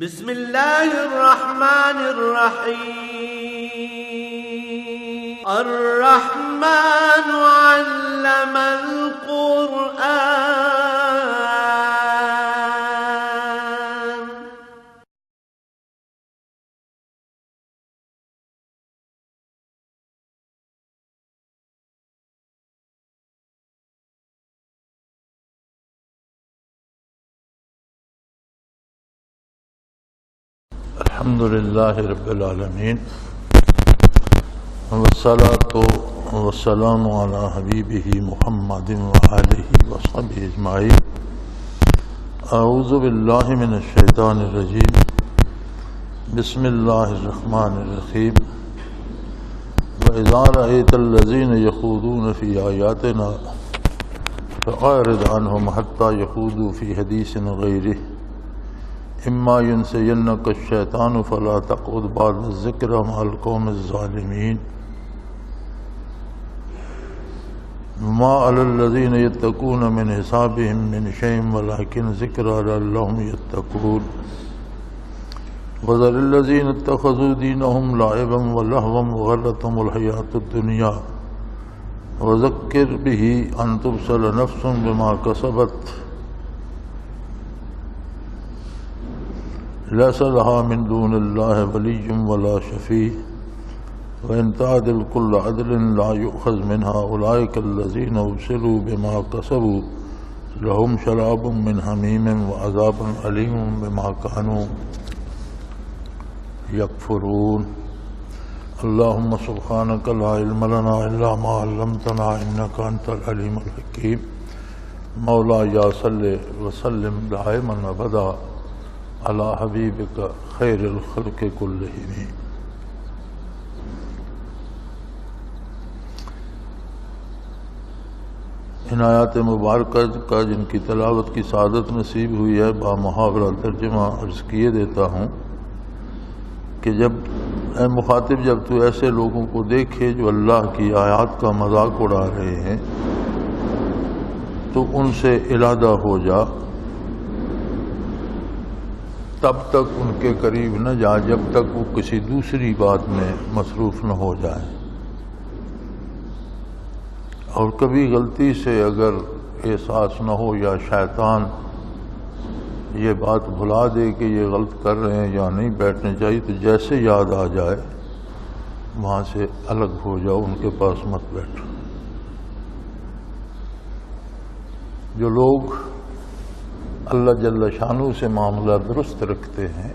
بسم اللہ الرحمن الرحیم الرحمن علم القرآن الحمد للہ رب العالمین والصلاة والسلام علی حبیبہ محمد وآلہ وصحبہ اجمعین. اعوذ باللہ من الشیطان الرجیم. بسم اللہ الرحمن الرحیم. وَإِذَا رَأَيْتَ الَّذِينَ يَخُوضُونَ فِي آيَاتِنَا فَأَعْرِضْ عَنْهُمْ حَتَّى يَخُوضُوا فِي حَدِيثٍ غَيْرِهِ اما ينسينك الشيطان فلا تقعد بعد الذكر مع القوم الظالمين. ما على الذين يتقون من حسابهم من شيء ولكن ذكرى لعلهم يتقون. وذر الذين اتخذوا دينهم لعبا ولهوا وغرتهم الحياة الدنيا وذكر به أن تبصر نفس بما كسبت ليس لها من دون الله ولي ولا شفيع وإن تعدل كل عدل لا يؤخذ منها. أولئك الذين أبصروا بما كسبوا لهم شراب من حميم وعذاب أليم بما كانوا يكفرون. اللهم سبحانك لا علم لنا إلا ما علمتنا إنك أنت العليم الحكيم. مولاي صل وسلم دائما أبدا علی حبیبک خیر الخلق کلہم. ان آیات مبارکہ کا جن کی تلاوت کی سعادت نصیب ہوئی ہے با محاورہ ترجمہ عرض کیے دیتا ہوں کہ جب اے مخاطب جب تو ایسے لوگوں کو دیکھے جو اللہ کی آیات کا مذاق اڑا رہے ہیں تو ان سے علادہ ہو جا، تب تک ان کے قریب نہ جا جب تک وہ کسی دوسری بات میں مصروف نہ ہو جائے. اور کبھی غلطی سے اگر احساس نہ ہو یا شیطان یہ بات بھلا دے کہ یہ غلط کر رہے ہیں یا نہیں بیٹھنے چاہیے، تو جیسے یاد آ جائے وہاں سے الگ ہو جاؤ، ان کے پاس مت بیٹھو. جو لوگ اللہ جل شانہ سے معاملہ درست رکھتے ہیں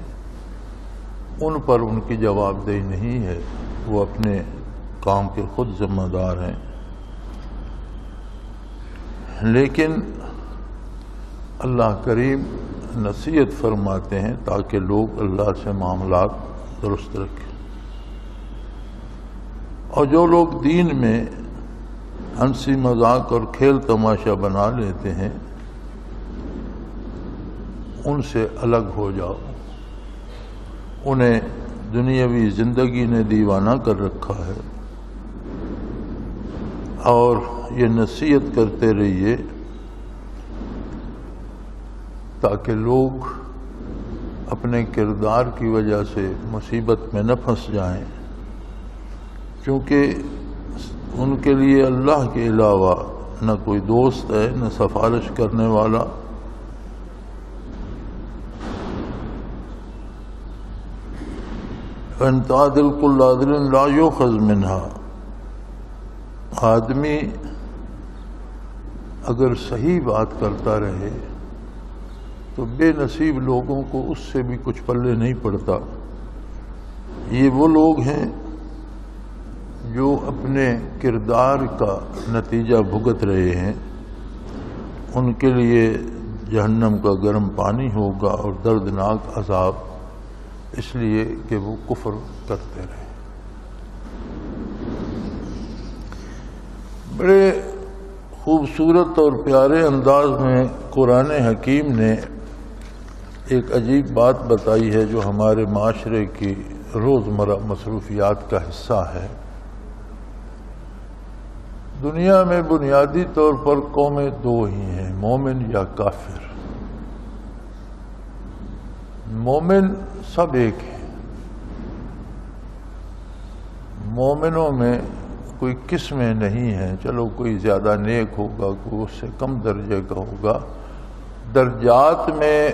ان پر ان کی جواب دہی نہیں ہے، وہ اپنے کام کے خود ذمہ دار ہیں. لیکن اللہ کریم نصیحت فرماتے ہیں تاکہ لوگ اللہ سے معاملات درست رکھیں. اور جو لوگ دین میں ہنسی مذاق اور کھیل تماشا بنا لیتے ہیں ان سے الگ ہو جاؤ. انہیں دنیاوی زندگی نے دیوانہ کر رکھا ہے، اور یہ نصیحت کرتے رہیے تاکہ لوگ اپنے کردار کی وجہ سے مصیبت میں نہ پھنس جائیں، کیونکہ ان کے لیے اللہ کے علاوہ نہ کوئی دوست ہے نہ سفارش کرنے والا. وَإِن تَعْدِلْ كُلَّ عَدْلٍ لَا يُؤْخَذْ مِنْهَا. آدمی اگر صحیح بات کرتا رہے تو بے نصیب لوگوں کو اس سے بھی کچھ پلے نہیں پڑتا. یہ وہ لوگ ہیں جو اپنے کردار کا نتیجہ بھگت رہے ہیں. ان کے لیے جہنم کا گرم پانی ہوگا اور دردناک عذاب، اس لیے کہ وہ کفر کرتے رہے. بڑے خوبصورت اور پیارے انداز میں قرآن حکیم نے ایک عجیب بات بتائی ہے جو ہمارے معاشرے کی روزمرہ مصروفیات کا حصہ ہے. دنیا میں بنیادی طور پر قومیں دو ہی ہیں، مومن یا کافر. مومن سب ایک ہیں، مومنوں میں کوئی قسمیں نہیں ہیں، چلو کوئی زیادہ نیک ہوگا، کوئی اس سے کم درجے کا ہوگا، درجات میں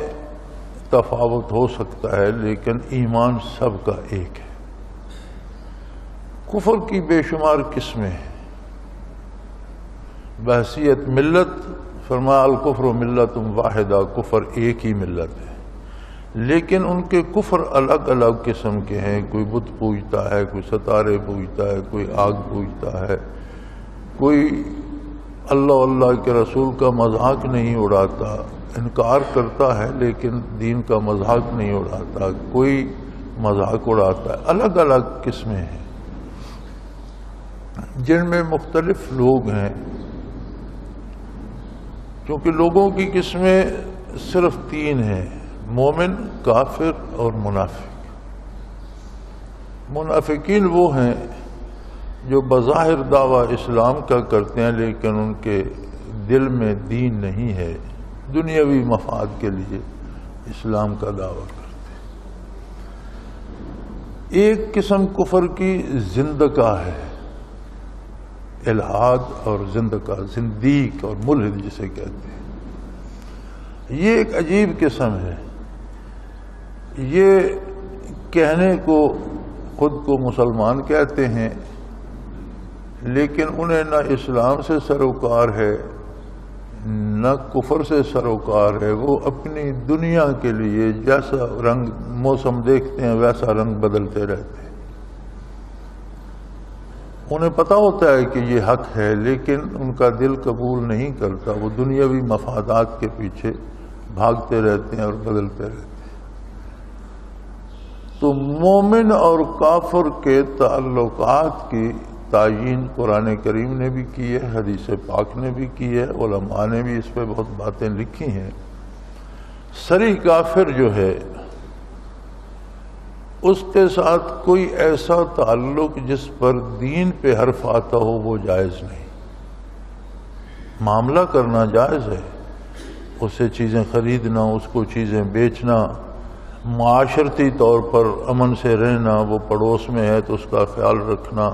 تفاوت ہو سکتا ہے، لیکن ایمان سب کا ایک ہے۔ کفر کی بے شمار قسمیں ہیں، بحیثیت ملت فرمایا الکفر ملت واحدہ، کفر ایک ہی ملت ہے، لیکن ان کے کفر الگ الگ قسم کے ہیں، کوئی بت پوجتا ہے، کوئی ستارے پوجتا ہے، کوئی آگ پوجتا ہے، کوئی اللہ کے رسول کا مذاق نہیں اڑاتا، انکار کرتا ہے لیکن دین کا مذاق نہیں اڑاتا، کوئی مذاق اڑاتا ہے، الگ الگ قسمیں ہیں جن میں مختلف لوگ ہیں۔ کیونکہ لوگوں کی قسمیں صرف تین ہیں، مومن، کافر اور منافق۔ منافقین وہ ہیں جو بظاہر دعویٰ اسلام کا کرتے ہیں لیکن ان کے دل میں دین نہیں ہے، دنیاوی مفاد کے لیے اسلام کا دعویٰ کرتے ہیں۔ ایک قسم کفر کی زندقہ ہے، الحاد اور زندقہ، زندیق اور ملحد جسے کہتے ہیں۔ یہ ایک عجیب قسم ہے، یہ کہنے کو خود کو مسلمان کہتے ہیں لیکن انہیں نہ اسلام سے سروکار ہے نہ کفر سے سروکار ہے، وہ اپنی دنیا کے لیے جیسا رنگ موسم دیکھتے ہیں ویسا رنگ بدلتے رہتے ہیں۔ انہیں پتہ ہوتا ہے کہ یہ حق ہے لیکن ان کا دل قبول نہیں کرتا، وہ دنیاوی مفادات کے پیچھے بھاگتے رہتے ہیں اور بدلتے رہتے ہیں۔ تو مومن اور کافر کے تعلقات کی تعیین قرآن کریم نے بھی کی ہے، حدیث پاک نے بھی کی ہے، علماء نے بھی اس پہ بہت باتیں لکھی ہیں۔ صریح کافر جو ہے اس کے ساتھ کوئی ایسا تعلق جس پر دین پہ حرف آتا ہو وہ جائز نہیں۔ معاملہ کرنا جائز ہے، اس سے چیزیں خریدنا، اس کو چیزیں بیچنا، معاشرتی طور پر امن سے رہنا، وہ پڑوس میں ہے تو اس کا خیال رکھنا،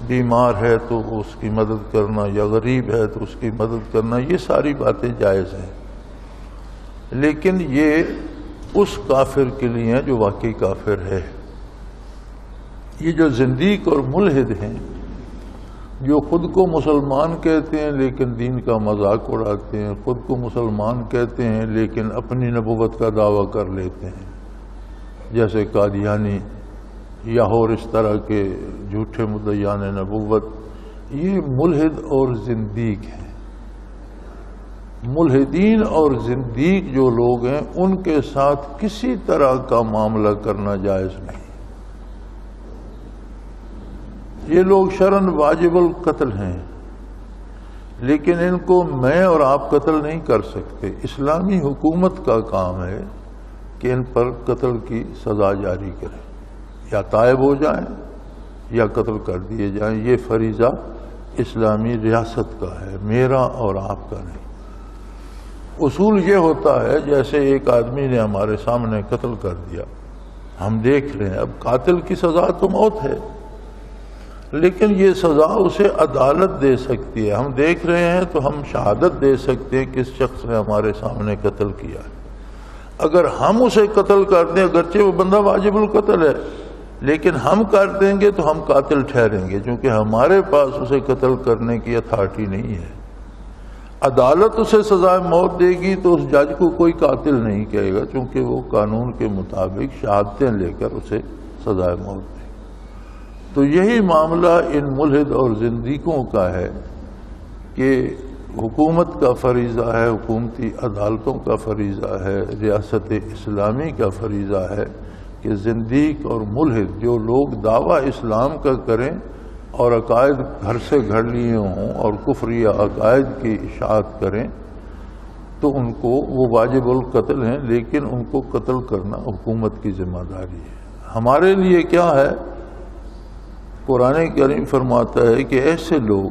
بیمار ہے تو اس کی مدد کرنا، یا غریب ہے تو اس کی مدد کرنا، یہ ساری باتیں جائز ہیں۔ لیکن یہ اس کافر کے لیے ہیں جو واقعی کافر ہے۔ یہ جو زندیق اور ملحد ہیں، جو خود کو مسلمان کہتے ہیں لیکن دین کا مذاق اڑاتے ہیں، خود کو مسلمان کہتے ہیں لیکن اپنی نبوت کا دعویٰ کر لیتے ہیں، جیسے قادیانی یا اور اس طرح کے جھوٹے مدعیان نبوت، یہ ملحد اور زندیق ہیں۔ ملحدین اور زندیق جو لوگ ہیں ان کے ساتھ کسی طرح کا معاملہ کرنا جائز نہیں۔ یہ لوگ شرعاً واجب القتل ہیں لیکن ان کو میں اور آپ قتل نہیں کر سکتے، اسلامی حکومت کا کام ہے کہ ان پر قتل کی سزا جاری کریں، یا تائب ہو جائیں یا قتل کر دیے جائیں۔ یہ فریضہ اسلامی ریاست کا ہے، میرا اور آپ کا نہیں۔ اصول یہ ہوتا ہے جیسے ایک آدمی نے ہمارے سامنے قتل کر دیا، ہم دیکھ رہے ہیں، اب قاتل کی سزا تو موت ہے لیکن یہ سزا اسے عدالت دے سکتی ہے۔ ہم دیکھ رہے ہیں تو ہم شہادت دے سکتے ہیں کہ اس شخص نے ہمارے سامنے قتل کیا ہے۔ اگر ہم اسے قتل کر دیں، اگرچہ وہ بندہ واجب القتل ہے لیکن ہم کر دیں گے تو ہم قاتل ٹھہریں گے، کیونکہ ہمارے پاس اسے قتل کرنے کی اتھارٹی نہیں ہے۔ عدالت اسے سزائے موت دے گی تو اس جج کو کوئی قاتل نہیں کہے گا، چونکہ وہ قانون کے مطابق شہادتیں لے کر اسے سزائے موت دے گی۔ تو یہی معاملہ ان ملحد اور زندیقوں کا ہے کہ حکومت کا فریضہ ہے، حکومتی عدالتوں کا فریضہ ہے، ریاست اسلامی کا فریضہ ہے کہ زندیق اور ملحد جو لوگ دعویٰ اسلام کا کریں اور عقائد گھر سے گھڑ لیے ہوں اور کفری عقائد کی اشاعت کریں تو ان کو وہ واجب القتل ہیں، لیکن ان کو قتل کرنا حکومت کی ذمہ داری ہے۔ ہمارے لیے کیا ہے؟ قرآن کریم فرماتا ہے کہ ایسے لوگ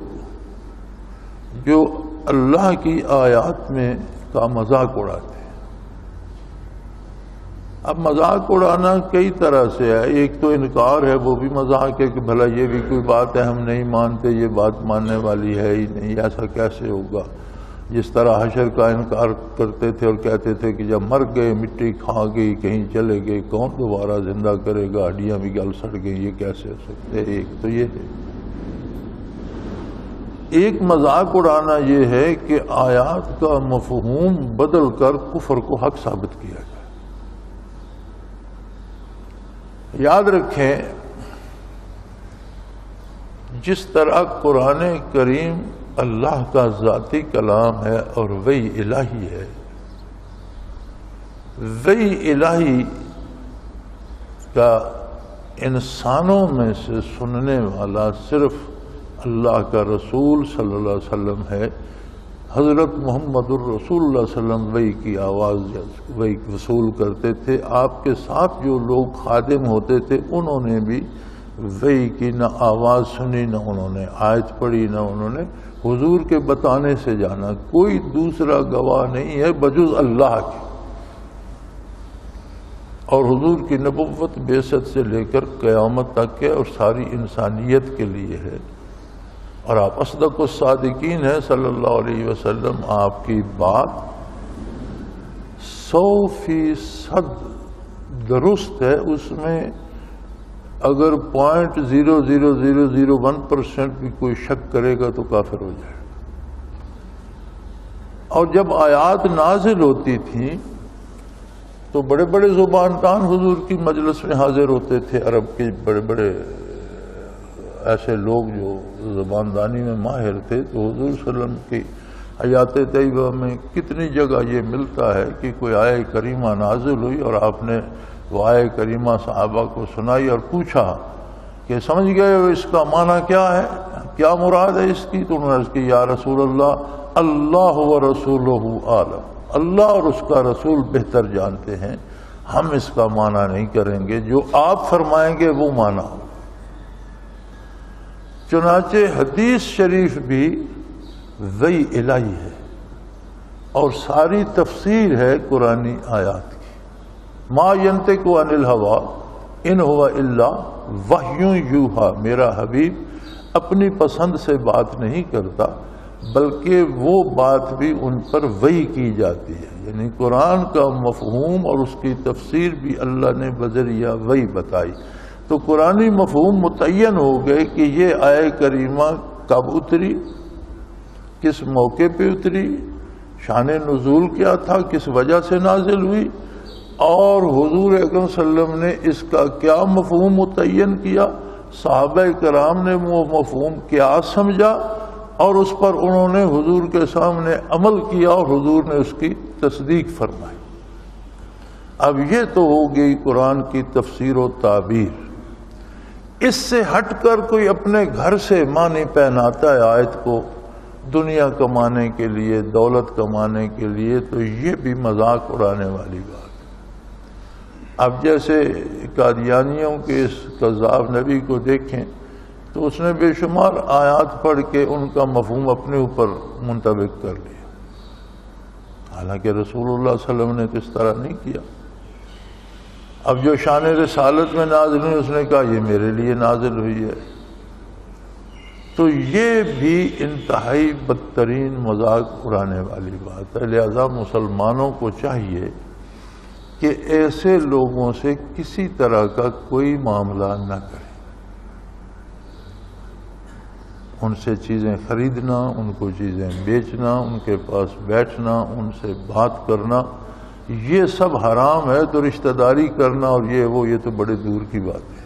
جو اللہ کی آیات میں کا مذاق اڑاتے ہیں، اب مذاق اڑانا کئی طرح سے ہے. ایک تو انکار ہے، وہ بھی مذاق ہے کہ بھلا یہ بھی کوئی بات ہے، ہم نہیں مانتے، یہ بات ماننے والی ہے ہی نہیں، ایسا کیسے ہوگا. جس طرح حشر کا انکار کرتے تھے اور کہتے تھے کہ جب مر گئے، مٹی کھا گئی، کہیں چلے گئے، کون دوبارہ زندہ کرے گا، ہڈیاں بھی گل سڑ گئی، یہ کیسے ہو سکتے. ایک تو یہ ہے. ایک مذاق اڑانا یہ ہے کہ آیات کا مفہوم بدل کر کفر کو حق ثابت کیا جائے. یاد رکھیں، جس طرح قرآن کریم اللہ کا ذاتی کلام ہے اور وحی الہی ہے، وحی الہی کا انسانوں میں سے سننے والا صرف اللہ کا رسول صلی اللہ علیہ وسلم ہے. حضرت محمد الرسول اللہ صلی اللہ علیہ وسلم وحی کی آواز وحی وصول کرتے تھے. آپ کے ساتھ جو لوگ خادم ہوتے تھے انہوں نے بھی وحی کی نہ آواز سنی، نہ انہوں نے آیت پڑھی، نہ انہوں نے حضور کے بتانے سے جانا. کوئی دوسرا گواہ نہیں ہے بجز اللہ کے. اور حضور کی نبوت بعثت سے لے کر قیامت تک ہے اور ساری انسانیت کے لیے ہے. اور آپ اصدق الصادقین ہیں صلی اللہ علیہ وسلم. آپ کی بات 100% درست ہے. اس میں اگر 0.00001% بھی کوئی شک کرے گا تو کافر ہو جائے. اور جب آیات نازل ہوتی تھیں تو بڑے بڑے زبان دان حضور کی مجلس میں حاضر ہوتے تھے. عرب کے بڑے بڑے ایسے لوگ جو زبان دانی میں ماہر تھے. تو حضور صلی اللہ علیہ وسلم کی حیات طیبہ میں کتنی جگہ یہ ملتا ہے کہ کوئی آیہ کریمہ نازل ہوئی اور آپ نے وہ آیہ کریمہ صحابہ کو سنائی اور پوچھا کہ سمجھ گئے ہو اس کا معنی کیا ہے، کیا مراد ہے اس کی. تو انہوں نے عرض کی یا رسول اللہ، اللہ و رسولہ عالم، اللہ اور اس کا رسول بہتر جانتے ہیں، ہم اس کا معنی نہیں کریں گے، جو آپ فرمائیں گے وہ معنی ہو. چنانچہ حدیث شریف بھی وحی الہی ہے اور ساری تفسیر ہے قرآنی آیات کی. ما ینطق عن الہوی ان ہوا الا وحی یوحی. میرا حبیب اپنی پسند سے بات نہیں کرتا بلکہ وہ بات بھی ان پر وحی کی جاتی ہے. یعنی قرآن کا مفہوم اور اس کی تفسیر بھی اللہ نے بذریعہ وحی بتائی. تو قرآنی مفہوم متعین ہو گئے کہ یہ آیہ کریمہ کب اتری، کس موقع پہ اتری، شان نزول کیا تھا، کس وجہ سے نازل ہوئی، اور حضور اکرم صلی اللہ علیہ وسلم نے اس کا کیا مفہوم متعین کیا، صحابہ کرام نے وہ مفہوم کیا سمجھا اور اس پر انہوں نے حضور کے سامنے عمل کیا اور حضور نے اس کی تصدیق فرمائی. اب یہ تو ہو گئی قرآن کی تفسیر و تعبیر. اس سے ہٹ کر کوئی اپنے گھر سے معنی پہناتا ہے آیت کو دنیا کمانے کے لیے، دولت کمانے کے لیے، تو یہ بھی مذاق اڑانے والی بات. اب جیسے قادیانیوں کے اس کذاب نبی کو دیکھیں تو اس نے بے شمار آیات پڑھ کے ان کا مفہوم اپنے اوپر منطبق کر لیا. حالانکہ رسول اللہ صلی اللہ علیہ وسلم نے تو اس طرح نہیں کیا. اب جو شان رسالت میں نازل ہوئی اس نے کہا یہ میرے لیے نازل ہوئی ہے. تو یہ بھی انتہائی بدترین مذاق اڑانے والی بات ہے. لہذا مسلمانوں کو چاہیے کہ ایسے لوگوں سے کسی طرح کا کوئی معاملہ نہ کریں. ان سے چیزیں خریدنا، ان کو چیزیں بیچنا، ان کے پاس بیٹھنا، ان سے بات کرنا، یہ سب حرام ہے. تو رشتہ داری کرنا اور یہ تو بڑے دور کی بات ہے.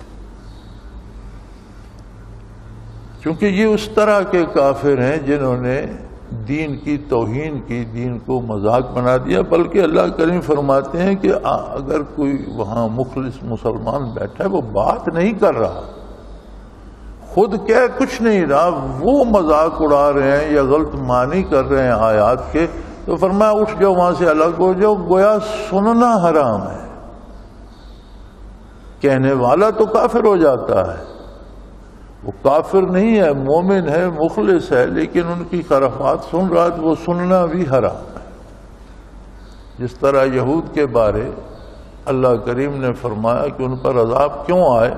کیونکہ یہ اس طرح کے کافر ہیں جنہوں نے دین کی توہین کی، دین کو مذاق بنا دیا. بلکہ اللہ کریم فرماتے ہیں کہ اگر کوئی وہاں مخلص مسلمان بیٹھا ہے وہ بات نہیں کر رہا، خود کہہ کچھ نہیں رہا، وہ مذاق اڑا رہے ہیں یا غلط معنی کر رہے ہیں آیات کے، تو فرمایا اٹھ جاؤ وہاں سے، الگ ہو جاؤ. گویا سننا حرام ہے. کہنے والا تو کافر ہو جاتا ہے. وہ کافر نہیں ہے، مومن ہے، مخلص ہے، لیکن ان کی خرافات سن رہا ہے، وہ سننا بھی حرام ہے. جس طرح یہود کے بارے اللہ کریم نے فرمایا کہ ان پر عذاب کیوں آئے؟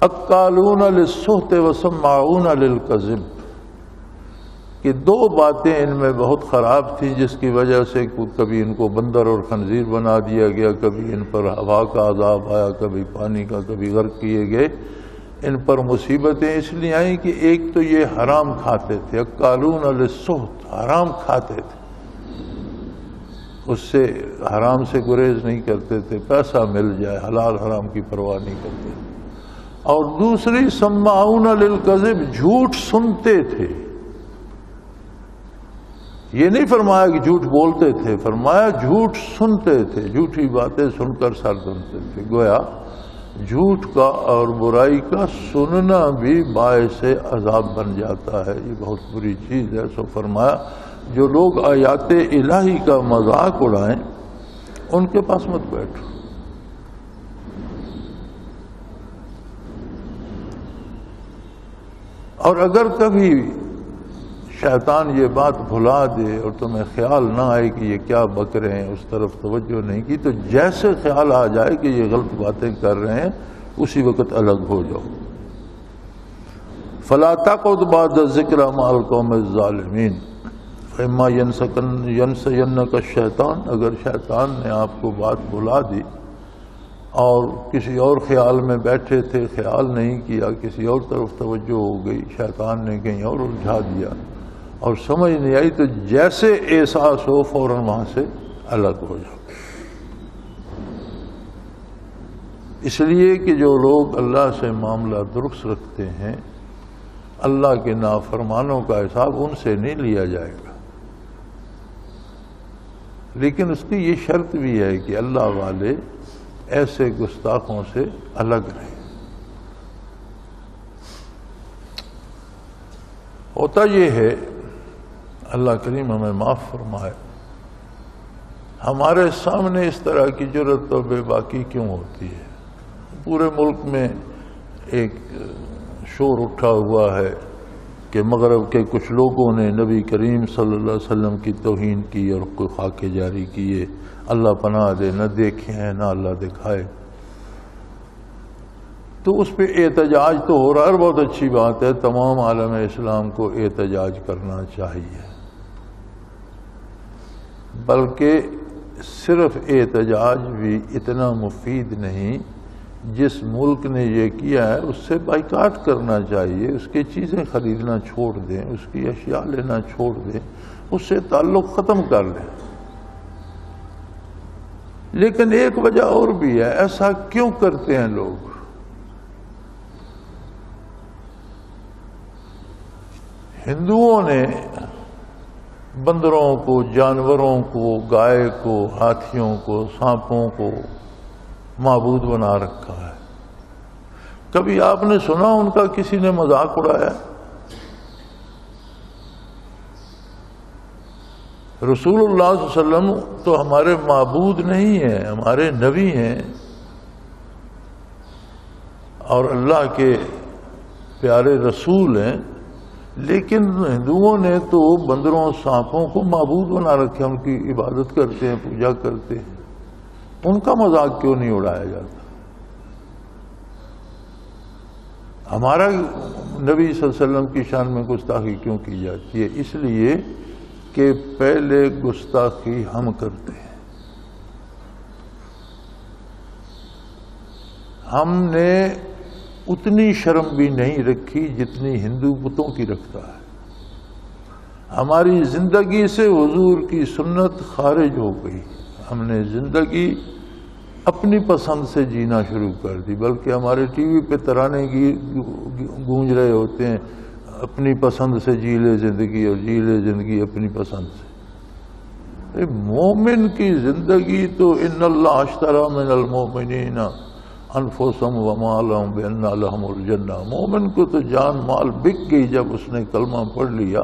اکالون للسحت وسماعون للکذب، کہ دو باتیں ان میں بہت خراب تھیں جس کی وجہ سے کبھی ان کو بندر اور خنزیر بنا دیا گیا، کبھی ان پر ہوا کا عذاب آیا، کبھی پانی کا، کبھی غرق کیے گئے۔ ان پر مصیبتیں اس لیے آئیں کہ ایک تو یہ حرام کھاتے تھے، اکالون للسحت، حرام کھاتے تھے، اس سے حرام سے گریز نہیں کرتے تھے، پیسہ مل جائے، حلال حرام کی پرواہ نہیں کرتے تھے۔ اور دوسری سماعون للکذب، جھوٹ سنتے تھے۔ یہ نہیں فرمایا کہ جھوٹ بولتے تھے، فرمایا جھوٹ سنتے تھے، جھوٹی باتیں سن کر سر دھنتے تھے۔ گویا جھوٹ کا اور برائی کا سننا بھی باعث عذاب بن جاتا ہے، یہ بہت بری چیز ہے۔ سو فرمایا جو لوگ آیات الہی کا مذاق اڑائیں ان کے پاس مت بیٹھو۔ اور اگر کبھی شیطان یہ بات بھلا دے اور تمہیں خیال نہ آئے کہ یہ کیا بک رہے ہیں، اس طرف توجہ نہیں کی، تو جیسے خیال آ جائے کہ یہ غلط باتیں کر رہے ہیں اسی وقت الگ ہو جاؤ۔ فَلَا تَقْعُدْ بَعْدَ الذِّكْرَىٰ مَعَ الْقَوْمِ الظَّالِمِينَ فَإِمَّا يَنسَيَنَّكَ الشَّيْطَانُ، اگر شیطان نے آپ کو بات بھلا دی اور کسی اور خیال میں بیٹھے تھے، خیال نہیں کیا، کسی اور طرف توجہ ہو گئی، شیطان نے کہیں اور الجھا دیا اور سمجھ نہیں آئی، تو جیسے احساس ہو فوراً وہاں سے الگ ہو جاؤ۔ اس لیے کہ جو لوگ اللہ سے معاملہ درست رکھتے ہیں، اللہ کے نافرمانوں کا حساب ان سے نہیں لیا جائے گا، لیکن اس کی یہ شرط بھی ہے کہ اللہ والے ایسے گستاخوں سے الگ رہیں۔ ہوتا یہ ہے، اللہ کریم ہمیں معاف فرمائے، ہمارے سامنے اس طرح کی جرأت اور بے باکی کیوں ہوتی ہے؟ پورے ملک میں ایک شور اٹھا ہوا ہے کہ مغرب کے کچھ لوگوں نے نبی کریم صلی اللہ علیہ وسلم کی توہین کی اور کوئی خاکے جاری کیے، اللہ پناہ دے، نہ دیکھے ہیں نہ اللہ دکھائے۔ تو اس پہ احتجاج تو ہو رہا ہے، بہت اچھی بات ہے، تمام عالم اسلام کو احتجاج کرنا چاہیے، بلکہ صرف احتجاج بھی اتنا مفید نہیں۔ جس ملک نے یہ کیا ہے اس سے بائیکاٹ کرنا چاہیے، اس کی چیزیں خریدنا چھوڑ دیں، اس کی اشیاء لینا چھوڑ دیں، اس سے تعلق ختم کر لیں۔ لیکن ایک وجہ اور بھی ہے، ایسا کیوں کرتے ہیں لوگ؟ ہندوؤں نے بندروں کو، جانوروں کو، گائے کو، ہاتھیوں کو، سانپوں کو معبود بنا رکھا ہے۔ کبھی آپ نے سنا ان کا کسی نے مذاق اڑایا؟ رسول اللہ صلی اللہ علیہ وسلم تو ہمارے معبود نہیں ہیں، ہمارے نبی ہیں اور اللہ کے پیارے رسول ہیں، لیکن ہندوؤں نے تو بندروں سانپوں کو معبود بنا رکھے، ان کی عبادت کرتے ہیں، پوجا کرتے ہیں۔ ان کا مذاق کیوں نہیں اڑایا جاتا؟ ہمارا نبی صلی اللہ علیہ وسلم کی شان میں گستاخی کیوں کی جاتی ہے؟ اس لیے کہ پہلے گستاخی ہم کرتے ہیں۔ ہم نے اتنی شرم بھی نہیں رکھی جتنی ہندو بتوں کی رکھتا ہے۔ ہماری زندگی سے حضور کی سنت خارج ہو گئی، ہم نے زندگی اپنی پسند سے جینا شروع کر دی، بلکہ ہمارے ٹی وی پہ ترانے گونج رہے ہوتے ہیں، اپنی پسند سے جی لے زندگی اور جی لے زندگی اپنی پسند سے۔ مومن کی زندگی تو ان اللہ اشتری من المؤمنین انفسہم واموالہم بان لہم الجنہ، مومن کو تو جان مال بک گئی جب اس نے کلمہ پڑھ لیا،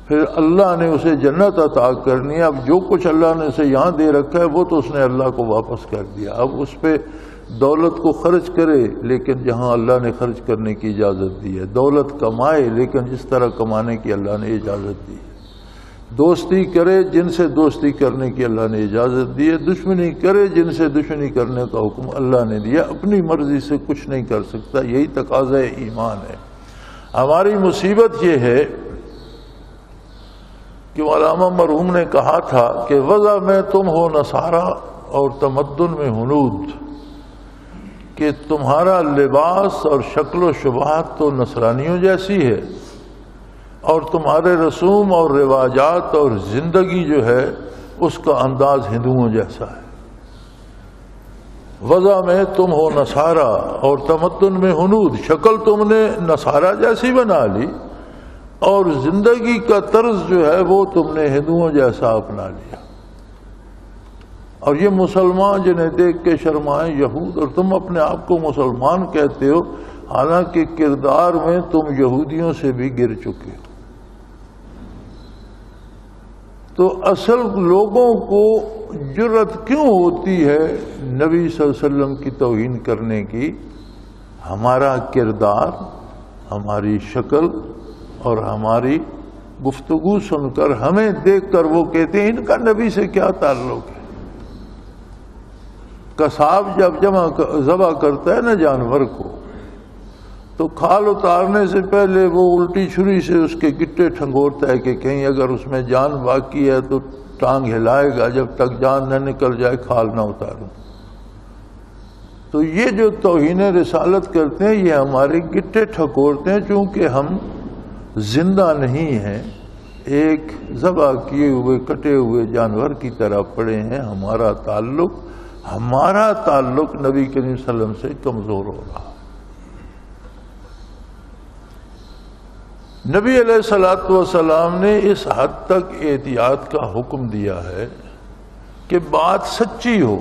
پھر اللہ نے اسے جنت عطا کرنی ہے۔ اب جو کچھ اللہ نے اسے یہاں دے رکھا ہے وہ تو اس نے اللہ کو واپس کر دیا، اب اس پہ دولت کو خرچ کرے، لیکن جہاں اللہ نے خرچ کرنے کی اجازت دی ہے، دولت کمائے لیکن جس طرح کمانے کی اللہ نے اجازت دی ہے۔ دوستی کرے جن سے دوستی کرنے کی اللہ نے اجازت دی ہے، دشمنی کرے جن سے دشمنی کرنے کا حکم اللہ نے دیا، اپنی مرضی سے کچھ نہیں کر سکتا، یہی تقاضۂ ایمان ہے۔ ہماری مصیبت یہ ہے کہ علامہ مرحوم نے کہا تھا کہ وضع میں تم ہو نصارہ اور تمدن میں ہنود، کہ تمہارا لباس اور شکل و شباہت تو نصرانیوں جیسی ہے اور تمہارے رسوم اور رواجات اور زندگی جو ہے اس کا انداز ہندوؤں جیسا ہے۔ وضع میں تم ہو نصارہ اور تمدن میں ہنود، شکل تم نے نصارہ جیسی بنا لی اور زندگی کا طرز جو ہے وہ تم نے ہندوؤں جیسا اپنا لیا، اور یہ مسلمان جنہیں دیکھ کے شرمائیں یہود، اور تم اپنے آپ کو مسلمان کہتے ہو حالانکہ کردار میں تم یہودیوں سے بھی گر چکے ہو۔ تو اصل لوگوں کو جرأت کیوں ہوتی ہے نبی صلی اللہ علیہ وسلم کی توہین کرنے کی؟ ہمارا کردار، ہماری شکل اور ہماری گفتگو سن کر، ہمیں دیکھ کر وہ کہتے ہیں ان کا نبی سے کیا تعلق ہے۔ قصاب جب ذبح کرتا ہے نا جانور کو، تو کھال اتارنے سے پہلے وہ الٹی چھری سے اس کے گٹے ٹھنگورتا ہے کہ کہیں اگر اس میں جان باقی ہے تو ٹانگ ہلائے گا، جب تک جان نہ نکل جائے کھال نہ اتاروں۔ تو یہ جو توہین رسالت کرتے ہیں یہ ہمارے گٹے ٹھکورتے ہیں، چونکہ ہم زندہ نہیں ہیں، ایک ذبح کیے ہوئے کٹے ہوئے جانور کی طرح پڑے ہیں۔ ہمارا تعلق نبی کریم صلی اللہ علیہ وسلم سے کمزور ہو رہا۔ نبی علیہ الصلوۃ والسلام نے اس حد تک احتیاط کا حکم دیا ہے کہ بات سچی ہو،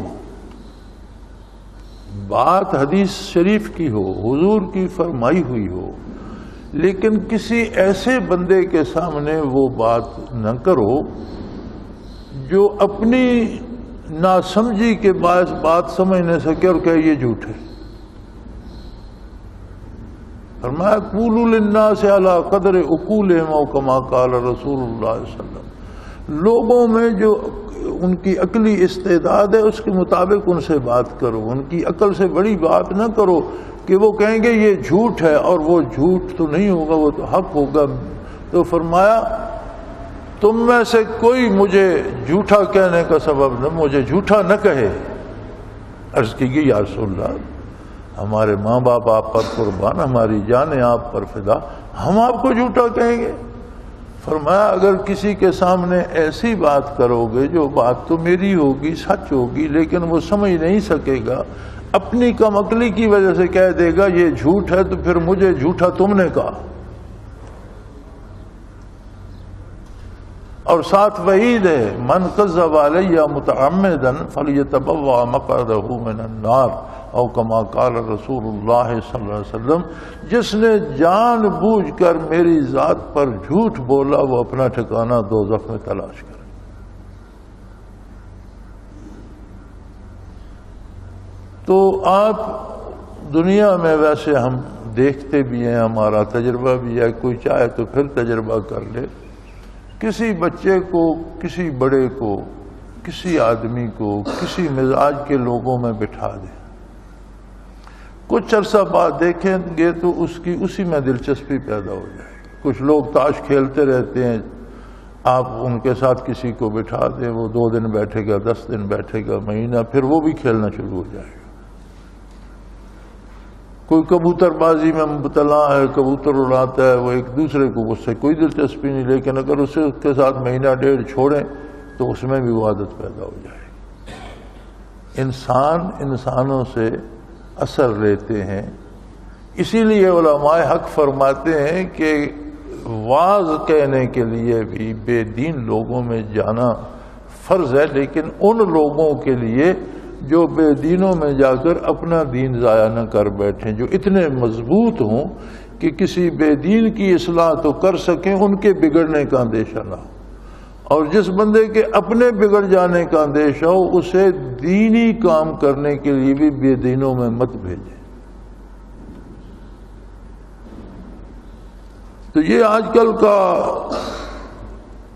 بات حدیث شریف کی ہو، حضور کی فرمائی ہوئی ہو، لیکن کسی ایسے بندے کے سامنے وہ بات نہ کرو جو اپنی ناسمجھی کے باعث بات سمجھ نہ سکے اور کہے یہ جھوٹ ہے۔ فرمایا قولوا للناس علی قدر عقولہم او کما قال رسول اللہ صلی اللہ علیہ وسلم، لوگوں میں جو ان کی عقلی استعداد ہے اس کے مطابق ان سے بات کرو، ان کی عقل سے بڑی بات نہ کرو کہ وہ کہیں گے یہ جھوٹ ہے، اور وہ جھوٹ تو نہیں ہوگا، وہ تو حق ہوگا۔ تو فرمایا تم میں سے کوئی مجھے جھوٹا کہنے کا سبب نہ، مجھے جھوٹا نہ کہے۔ عرض کی گئی یا رسول اللہ ہمارے ماں باپ آپ پر قربان، ہماری جانیں آپ پر فدا، ہم آپ کو جھوٹا کہیں گے؟ فرمایا اگر کسی کے سامنے ایسی بات کرو گے جو بات تو میری ہوگی، سچ ہوگی، لیکن وہ سمجھ نہیں سکے گا، اپنی کم عقلی کی وجہ سے کہہ دے گا یہ جھوٹ ہے، تو پھر مجھے جھوٹا تم نے کہا۔ اور ساتھ وعید ہے من کذب علی متعمدا فلیتبوأ مقعدہ من النار او کما قال رسول اللہ صلی اللہ علیہ وسلم، جس نے جان بوجھ کر میری ذات پر جھوٹ بولا وہ اپنا ٹھکانہ دوزخ میں تلاش کرے۔ تو آپ دنیا میں ویسے ہم دیکھتے بھی ہیں، ہمارا تجربہ بھی ہے، کوئی چاہے تو پھر تجربہ کر لے، کسی بچے کو، کسی بڑے کو، کسی آدمی کو کسی مزاج کے لوگوں میں بٹھا دیں، کچھ عرصہ بعد دیکھیں گے تو اس کی اسی میں دلچسپی پیدا ہو جائے گی۔ کچھ لوگ تاش کھیلتے رہتے ہیں، آپ ان کے ساتھ کسی کو بٹھا دیں، وہ 2 دن بیٹھے گا، 10 دن بیٹھے گا، مہینہ، پھر وہ بھی کھیلنا شروع ہو جائے گا۔ کوئی کبوتر بازی میں مبتلا ہے، کبوتر اڑاتا ہے، وہ ایک دوسرے کو اس سے کوئی دلچسپی نہیں، لیکن اگر اس کے ساتھ مہینہ ڈیڑھ چھوڑیں تو اس میں بھی وہ عادت پیدا ہو جائے گی۔ انسان انسانوں سے اثر لیتے ہیں، اسی لیے علماء حق فرماتے ہیں کہ واعظ کہنے کے لیے بھی بے دین لوگوں میں جانا فرض ہے، لیکن ان لوگوں کے لیے جو بے دینوں میں جا کر اپنا دین ضائع نہ کر بیٹھیں، جو اتنے مضبوط ہوں کہ کسی بے دین کی اصلاح تو کر سکیں، ان کے بگڑنے کا اندیشہ نہ ہو۔ اور جس بندے کے اپنے بگڑ جانے کا اندیشہ ہو اسے دینی کام کرنے کے لیے بھی بے دینوں میں مت بھیجیں۔ تو یہ آج کل کا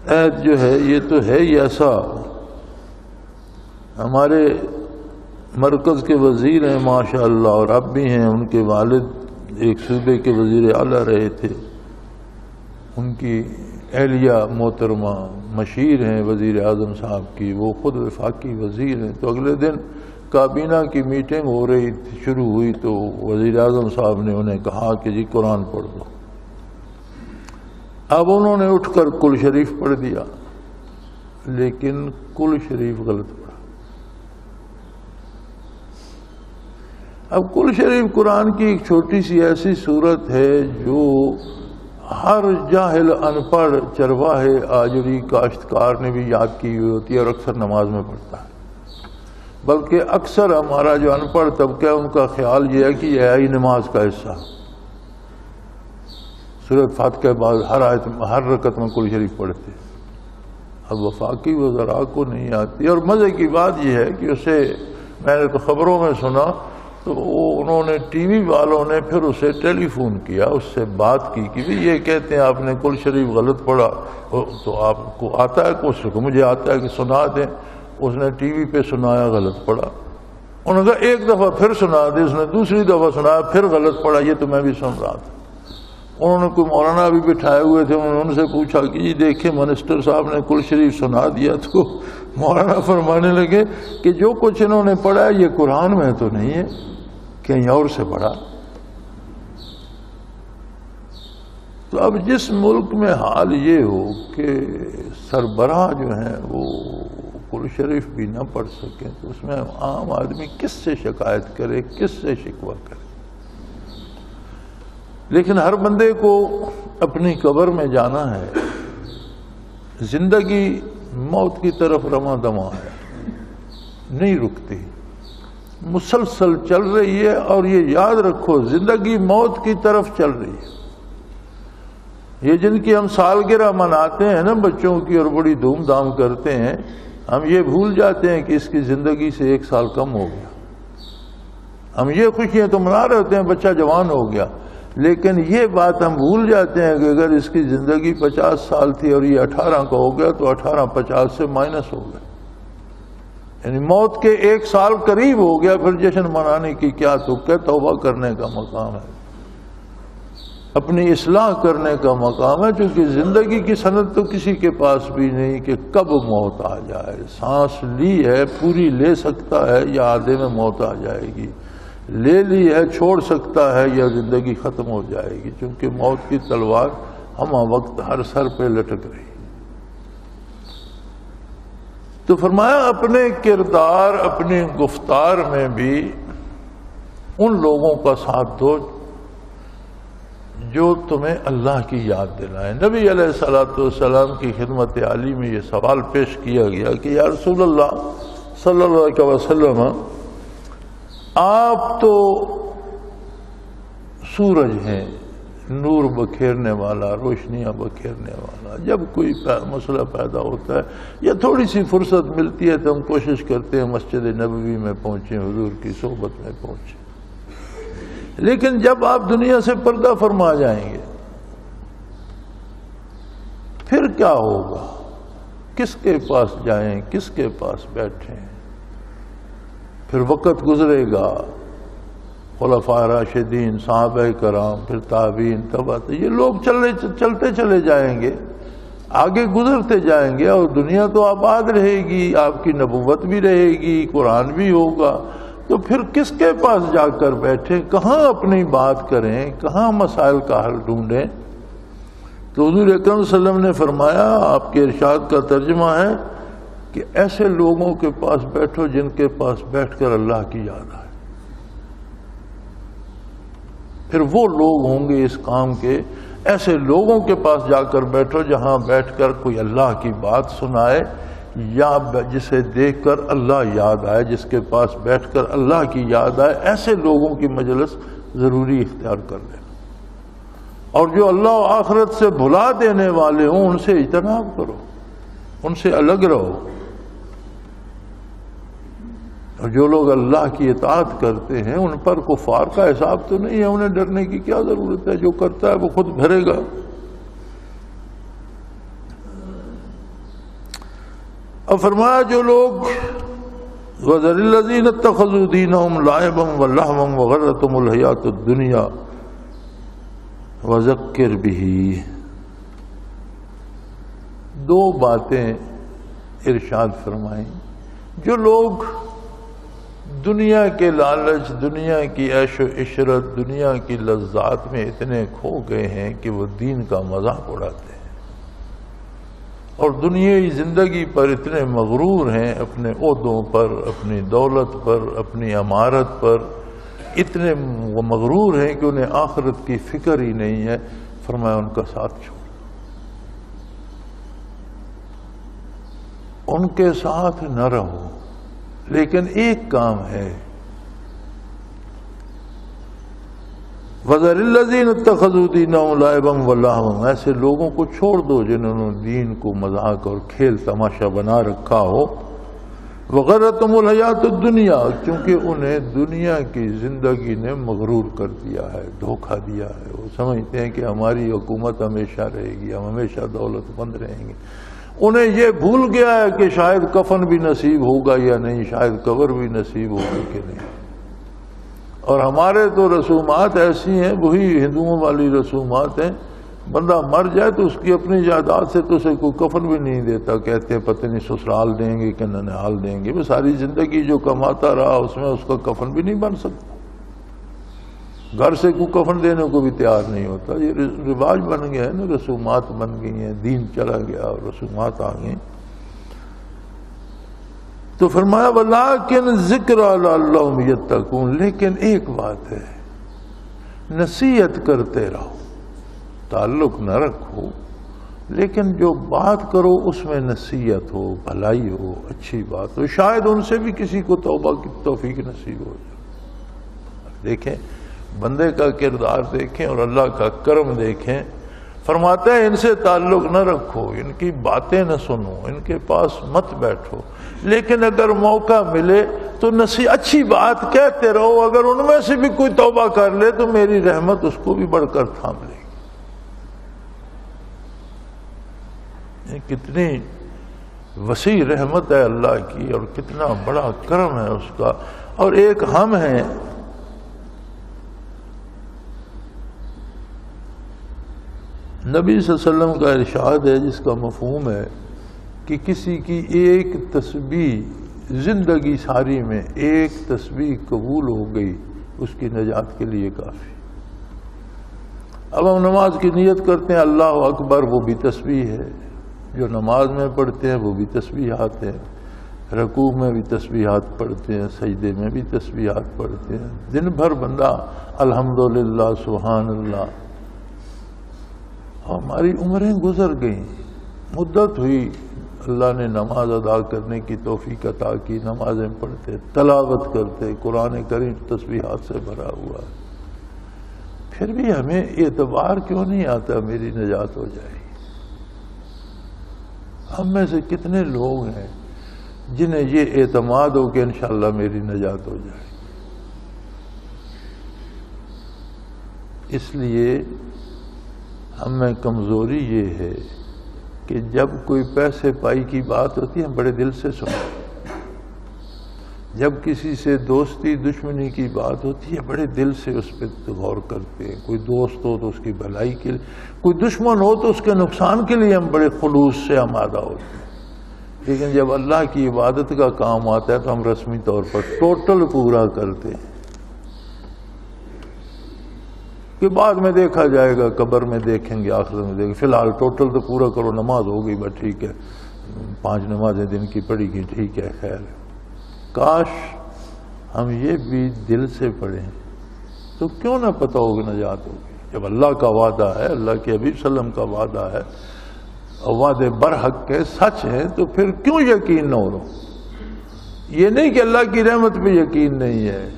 عہد جو ہے یہ تو ہے ہی ایسا. ہمارے مرکز کے وزیر ہیں ماشاء اللہ، اور اب بھی ہیں. ان کے والد ایک صوبے کے وزیر اعلیٰ رہے تھے. ان کی اہلیہ محترمہ مشیر ہیں وزیر اعظم صاحب کی، وہ خود وفاقی وزیر ہیں. تو اگلے دن کابینہ کی میٹنگ ہو رہی تھی، شروع ہوئی، تو وزیر اعظم صاحب نے انہیں کہا کہ جی قرآن پڑھ دو. اب انہوں نے اٹھ کر کل شریف پڑھ دیا، لیکن کل شریف غلط پڑھا. اب کل شریف قرآن کی ایک چھوٹی سی ایسی صورت ہے جو ہر جاہل ان پڑھ چرواہے آجری کاشتکار نے بھی یاد کی ہوئی ہوتی ہے اور اکثر نماز میں پڑھتا ہے. بلکہ اکثر ہمارا جو ان پڑھ طبقہ ہے ان کا خیال یہ ہے کہ یہ آئی نماز کا حصہ. سورۃ فاتحہ کے بعد ہر رکعت میں کل شریف پڑھتے. اب وفاقی وزراء کو نہیں آتی. اور مزے کی بات یہ ہے کہ اسے میں نے تو خبروں میں سنا، تو انہوں نے ٹی وی والوں نے پھر اسے ٹیلی فون کیا، اس سے بات کی کہ یہ کہتے ہیں آپ نے کل شریف غلط پڑھا، تو آپ کو آتا ہے کچھ کو مجھے آتا ہے کہ سنا دیں. اس نے ٹی وی پہ سنایا، غلط پڑھا. انہوں نے کہا ایک دفعہ پھر سنا دے. اس نے دوسری دفعہ سنایا، پھر غلط پڑھا. یہ تو میں بھی سن رہا تھا. انہوں نے کوئی مولانا بھی بٹھائے ہوئے تھے، انہوں نے ان سے پوچھا کہ جی دیکھیں منسٹر صاحب نے کل شریف سنا دیا. تو مولانا فرمانے لگے کہ جو کچھ انہوں نے پڑھا ہے یہ قرآن میں تو نہیں ہے، کہیں اور سے پڑھا. تو اب جس ملک میں حال یہ ہو کہ سربراہ جو ہیں وہ کل شریف بھی نہ پڑھ سکیں، تو اس میں عام آدمی کس سے شکایت کرے، کس سے شکوہ کرے؟ لیکن ہر بندے کو اپنی قبر میں جانا ہے. زندگی موت کی طرف رواں دواں ہے، نہیں رکتی، مسلسل چل رہی ہے. اور یہ یاد رکھو زندگی موت کی طرف چل رہی ہے. یہ جن کی ہم سالگرہ مناتے ہیں نا بچوں کی اور بڑی دھوم دھام کرتے ہیں، ہم یہ بھول جاتے ہیں کہ اس کی زندگی سے 1 سال کم ہو گیا. ہم یہ خوشیاں تو منا رہے ہوتے ہیں بچہ جوان ہو گیا، لیکن یہ بات ہم بھول جاتے ہیں کہ اگر اس کی زندگی 50 سال تھی اور یہ 18 کا ہو گیا تو 18 50 سے مائنس ہو گیا. یعنی موت کے 1 سال قریب ہو گیا. پھر جشن منانے کی کیا تک ہے؟ توبہ کرنے کا مقام ہے، اپنی اصلاح کرنے کا مقام ہے. چونکہ زندگی کی سند تو کسی کے پاس بھی نہیں کہ کب موت آ جائے. سانس لی ہے پوری لے سکتا ہے یا آدھے میں موت آ جائے گی، لے لی ہے چھوڑ سکتا ہے یا زندگی ختم ہو جائے گی. چونکہ موت کی تلوار ہمہ وقت ہر سر پہ لٹک رہی. تو فرمایا اپنے کردار اپنی گفتار میں بھی ان لوگوں کا ساتھ دو جو تمہیں اللہ کی یاد دلائیں. نبی علیہ الصلوۃ والسلام کی خدمت عالی میں یہ سوال پیش کیا گیا کہ یا رسول اللہ صلی اللہ علیہ وسلم، آپ تو سورج ہیں، نور بکھیرنے والا، روشنیاں بکھیرنے والا. جب کوئی مسئلہ پیدا ہوتا ہے یا تھوڑی سی فرصت ملتی ہے تو ہم کوشش کرتے ہیں مسجد نبوی میں پہنچیں، حضور کی صحبت میں پہنچیں. لیکن جب آپ دنیا سے پردہ فرما جائیں گے پھر کیا ہوگا؟ کس کے پاس جائیں، کس کے پاس بیٹھیں؟ پھر وقت گزرے گا، خلفاء راشدین، صحابہ کرام، پھر تابعین، یہ لوگ چلتے چلے جائیں گے، آگے گزرتے جائیں گے، اور دنیا تو آباد رہے گی، آپ کی نبوت بھی رہے گی، قرآن بھی ہوگا. تو پھر کس کے پاس جا کر بیٹھیں، کہاں اپنی بات کریں، کہاں مسائل کا حل ڈھونڈیں؟ تو حضور اکرم صلی اللہ علیہ وسلم نے فرمایا، آپ کے ارشاد کا ترجمہ ہے کہ ایسے لوگوں کے پاس بیٹھو جن کے پاس بیٹھ کر اللہ کی یاد آئے. پھر وہ لوگ ہوں گے اس کام کے، ایسے لوگوں کے پاس جا کر بیٹھو جہاں بیٹھ کر کوئی اللہ کی بات سنائے یا جسے دیکھ کر اللہ یاد آئے، جس کے پاس بیٹھ کر اللہ کی یاد آئے. ایسے لوگوں کی مجلس ضروری اختیار کر لینا. اور جو اللہ و آخرت سے بھلا دینے والے ہوں ان سے اجتناب کرو، ان سے الگ رہو. اور جو لوگ اللہ کی اطاعت کرتے ہیں ان پر کفار کا حساب تو نہیں ہے، انہیں ڈرنے کی کیا ضرورت ہے؟ جو کرتا ہے وہ خود بھرے گا. اور فرمایا جو لوگ وَذَرِ الَّذِينَ اتَّخَذُوا دِينَهُمْ لَعِبًا وَلَهْوًا وَغَرَّتْهُمُ الْحَيَاةُ الدُّنْيَا وَذَكِّرْ بِهِ. دو باتیں ارشاد فرمائیں. جو لوگ دنیا کے لالچ، دنیا کی عیش و عشرت، دنیا کی لذات میں اتنے کھو گئے ہیں کہ وہ دین کا مذاق اڑاتے ہیں، اور دنیائی زندگی پر اتنے مغرور ہیں، اپنے عہدوں پر، اپنی دولت پر، اپنی عمارت پر اتنے مغرور ہیں کہ انہیں آخرت کی فکر ہی نہیں ہے. فرمایا ان کا ساتھ چھوڑ، ان کے ساتھ نہ رہو. لیکن ایک کام ہے، وَذَرِ الَّذِينَ اتَّخَذُوا دِينَهُمْ لَعِبًا وَلَهْوًا. ایسے لوگوں کو چھوڑ دو جنہوں نے دین کو مذاق اور کھیل تماشا بنا رکھا ہو. وَغَرَّتْهُمُ الْحَيَاةُ الدُّنْيَا، کیونکہ انہیں دنیا کی زندگی نے مغرور کر دیا ہے، دھوکہ دیا ہے. وہ سمجھتے ہیں کہ ہماری حکومت ہمیشہ رہے گی، ہم ہمیشہ دولت مند رہیں گے. انہیں یہ بھول گیا ہے کہ شاید کفن بھی نصیب ہوگا یا نہیں، شاید قبر بھی نصیب ہوگی کہ نہیں. اور ہمارے تو رسومات ایسی ہیں، وہی ہندوؤں والی رسومات ہیں، بندہ مر جائے تو اس کی اپنی جائیداد سے تو اسے کوئی کفن بھی نہیں دیتا. کہتے ہیں پتہ نہیں سسرال دیں گے کہ ننہال دیں گے. وہ ساری زندگی جو کماتا رہا اس میں اس کا کفن بھی نہیں بن سکتا. گھر سے کوئی کفن دینے کو بھی تیار نہیں ہوتا. یہ رواج بن گیا ہے نا، رسومات بن گئی ہیں، دین چلا گیا اور رسومات آ گئی. تو فرمایا وَلَٰكِنْ ذِكْرَىٰ لَعَلَّهُمْ يَتَّقُونَ. لیکن ایک بات ہے، نصیحت کرتے رہو، تعلق نہ رکھو، لیکن جو بات کرو اس میں نصیحت ہو، بھلائی ہو، اچھی بات ہو. شاید ان سے بھی کسی کو توبہ کی توفیق نصیب ہو جائے. دیکھیں بندے کا کردار دیکھیں اور اللہ کا کرم دیکھیں. فرماتے ہیں ان سے تعلق نہ رکھو، ان کی باتیں نہ سنو، ان کے پاس مت بیٹھو، لیکن اگر موقع ملے تو اچھی بات کہتے رہو. اگر ان میں سے بھی کوئی توبہ کر لے تو میری رحمت اس کو بھی بڑھ کر تھام لے گی. کتنی وسیع رحمت ہے اللہ کی اور کتنا بڑا کرم ہے اس کا. اور ایک ہم ہیں، نبی صلی اللہ علیہ وسلم کا ارشاد ہے جس کا مفہوم ہے کہ کسی کی ایک تسبیح زندگی ساری میں ایک تسبیح قبول ہو گئی، اس کی نجات کے لیے کافی. اب ہم نماز کی نیت کرتے ہیں اللہ اکبر، وہ بھی تسبیح ہے. جو نماز میں پڑھتے ہیں وہ بھی تسبیحات ہیں، رکوع میں بھی تسبیحات پڑھتے ہیں، سجدے میں بھی تسبیحات پڑھتے ہیں. دن بھر بندہ الحمدللہ سبحان اللہ. ہماری عمریں گزر گئیں، مدت ہوئی، اللہ نے نماز ادا کرنے کی توفیق عطا کی، نمازیں پڑھتے، تلاوت کرتے، قرآن کریم تسبیحات سے بھرا ہوا ہے. پھر بھی ہمیں اعتبار کیوں نہیں آتا میری نجات ہو جائے گی؟ ہم میں سے کتنے لوگ ہیں جنہیں یہ اعتماد ہو کہ انشاءاللہ میری نجات ہو جائے گی؟ اس لیے ہم میں کمزوری یہ ہے کہ جب کوئی پیسے پائی کی بات ہوتی ہے ہم بڑے دل سے سنتے، جب کسی سے دوستی دشمنی کی بات ہوتی ہے بڑے دل سے اس پہ غور کرتے ہیں. کوئی دوست ہو تو اس کی بھلائی کے لیے، کوئی دشمن ہو تو اس کے نقصان کے لیے ہم بڑے خلوص سے آمادہ ہوتے ہیں. لیکن جب اللہ کی عبادت کا کام آتا ہے تو ہم رسمی طور پر ٹوٹل پورا کرتے ہیں کہ بعد میں دیکھا جائے گا، قبر میں دیکھیں گے، آخرت میں دیکھیں گے. فی الحال ٹوٹل تو پورا کرو. نماز ہو گئی بس ٹھیک ہے، 5 نمازیں دن کی پڑھی گئی، ٹھیک ہے، خیر. کاش ہم یہ بھی دل سے پڑھیں تو کیوں نہ پتہ ہوگی نجات ہوگی. جب اللہ کا وعدہ ہے، اللہ کے حبیب صلی اللہ علیہ وسلم کا وعدہ ہے، اور وعدے برحق کے سچ ہیں، تو پھر کیوں یقین نہ ہو؟ یہ نہیں کہ اللہ کی رحمت پہ یقین نہیں ہے،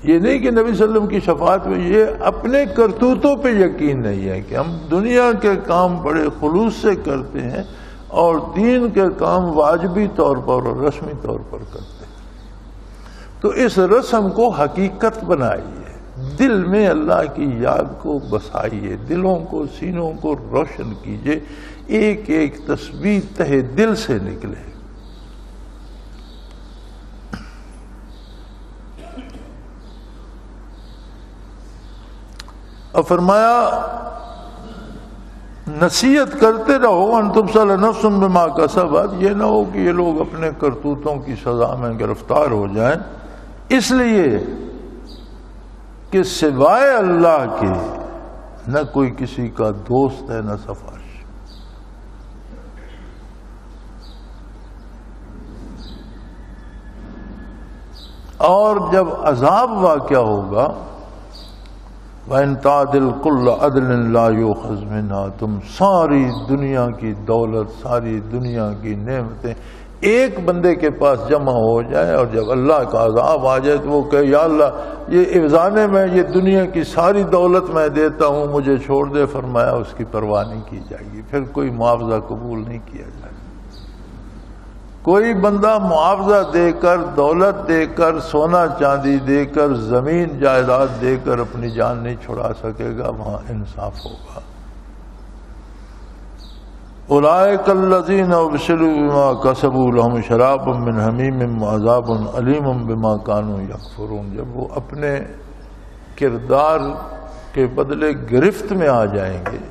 یہ نہیں کہ نبی صلی اللہ علیہ وسلم کی شفاعت پہ، یہ اپنے کرتوتوں پہ یقین نہیں ہے کہ ہم دنیا کے کام بڑے خلوص سے کرتے ہیں اور دین کے کام واجبی طور پر اور رسمی طور پر کرتے ہیں. تو اس رسم کو حقیقت بنائیے، دل میں اللہ کی یاد کو بسائیے، دلوں کو، سینوں کو روشن کیجیے. ایک ایک تسبیح تہ دل سے نکلے. اور فرمایا نصیحت کرتے رہو ان تبصل نفس بما کسبت، یہ نہ ہو کہ یہ لوگ اپنے کرتوتوں کی سزا میں گرفتار ہو جائیں، اس لیے کہ سوائے اللہ کے نہ کوئی کسی کا دوست ہے نہ سفارش۔ اور جب عذاب واقع ہوگا وَإِن تَعْدِلْ كُلَّ عَدْلٍ لَا يُؤْخَذْ مِنْهَا، تم ساری دنیا کی دولت، ساری دنیا کی نعمتیں ایک بندے کے پاس جمع ہو جائے، اور جب اللہ کا عذاب آ جائے تو وہ کہے یا اللہ یہ افزانے میں یہ دنیا کی ساری دولت میں دیتا ہوں، مجھے چھوڑ دے۔ فرمایا اس کی پرواہ نہیں کی جائے گی، پھر کوئی معاوضہ قبول نہیں کیا جائے گا۔ کوئی بندہ معاوضہ دے کر، دولت دے کر، سونا چاندی دے کر، زمین جائیداد دے کر اپنی جان نہیں چھڑا سکے گا، وہاں انصاف ہوگا۔ اولئک الذین ابسلوا بما کسبوا لهم شراب من حمیم وعذاب علیم بما کانوا یکفرون، جب وہ اپنے کردار کے بدلے گرفت میں آ جائیں گے،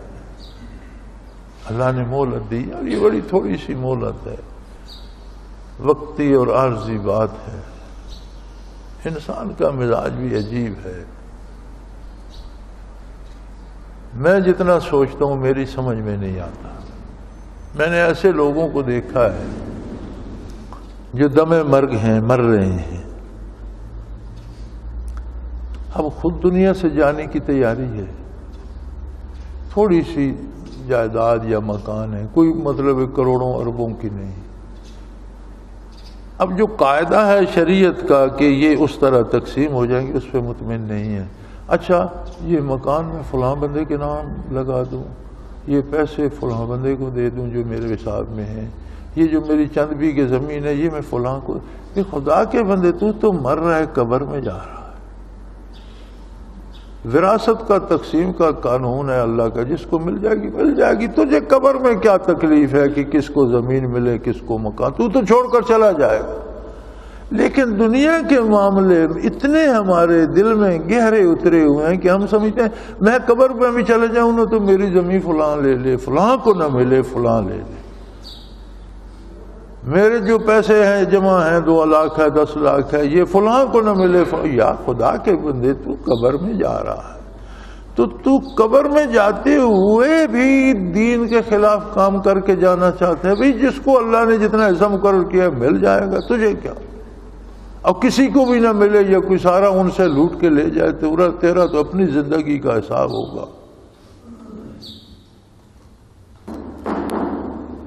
اللہ نے مہلت دی، اور یہ بڑی تھوڑی سی مہلت ہے، وقتی اور عارضی بات ہے۔ انسان کا مزاج بھی عجیب ہے، میں جتنا سوچتا ہوں میری سمجھ میں نہیں آتا۔ میں نے ایسے لوگوں کو دیکھا ہے جو دم مرگ ہیں، مر رہے ہیں، اب خود دنیا سے جانے کی تیاری ہے، تھوڑی سی جائیداد یا مکان ہے، کوئی مطلب کروڑوں اربوں کی نہیں۔ اب جو قاعدہ ہے شریعت کا کہ یہ اس طرح تقسیم ہو جائیں گے، اس پہ مطمئن نہیں ہے۔ اچھا یہ مکان میں فلاں بندے کے نام لگا دوں، یہ پیسے فلاں بندے کو دے دوں جو میرے حساب میں ہیں، یہ جو میری چند بیگھے زمین ہے یہ میں فلاں کو، یہ خدا کے بندے تو مر رہا ہے، قبر میں جا رہا ہے۔ وراثت کا تقسیم کا قانون ہے اللہ کا، جس کو مل جائے گی مل جائے گی، تجھے قبر میں کیا تکلیف ہے کہ کس کو زمین ملے کس کو مکان، تو چھوڑ کر چلا جائے گا۔ لیکن دنیا کے معاملے اتنے ہمارے دل میں گہرے اترے ہوئے ہیں کہ ہم سمجھتے ہیں میں قبر پہ بھی چلے جاؤں نا تو میری زمین فلاں لے لے، فلاں کو نہ ملے فلاں لے لے، میرے جو پیسے ہیں جمع ہیں 2 لاکھ ہے 10 لاکھ ہے یہ فلاں کو نہ ملے۔ یا خدا کے بندے تو قبر میں جا رہا ہے، تو قبر میں جاتے ہوئے بھی دین کے خلاف کام کر کے جانا چاہتے ہیں؟ بھئی جس کو اللہ نے جتنا حصہ مقرر کیا مل جائے گا، تجھے کیا؟ اب کسی کو بھی نہ ملے یا کوئی سارا ان سے لوٹ کے لے جائے تو تیرا تو اپنی زندگی کا حساب ہوگا۔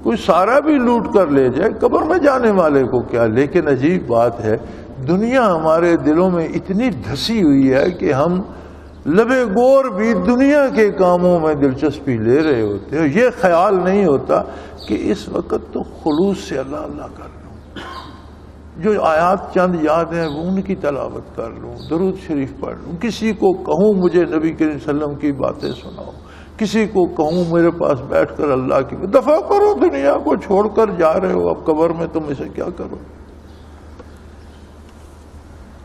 کوئی سارا بھی لوٹ کر لے جائے، قبر میں جانے والے کو کیا؟ لیکن عجیب بات ہے، دنیا ہمارے دلوں میں اتنی دھسی ہوئی ہے کہ ہم لبے گور بھی دنیا کے کاموں میں دلچسپی لے رہے ہوتے ہیں، یہ خیال نہیں ہوتا کہ اس وقت تو خلوص سے اللہ اللہ کر لوں، جو آیات چند یاد ہیں وہ ان کی تلاوت کر لوں، درود شریف پڑھ لوں، کسی کو کہوں مجھے نبی کریم صلی اللہ علیہ وسلم کی باتیں سناؤ، کسی کو کہوں میرے پاس بیٹھ کر اللہ کی دفع کرو، دنیا کو چھوڑ کر جا رہے ہو، اب قبر میں تم اسے کیا کرو؟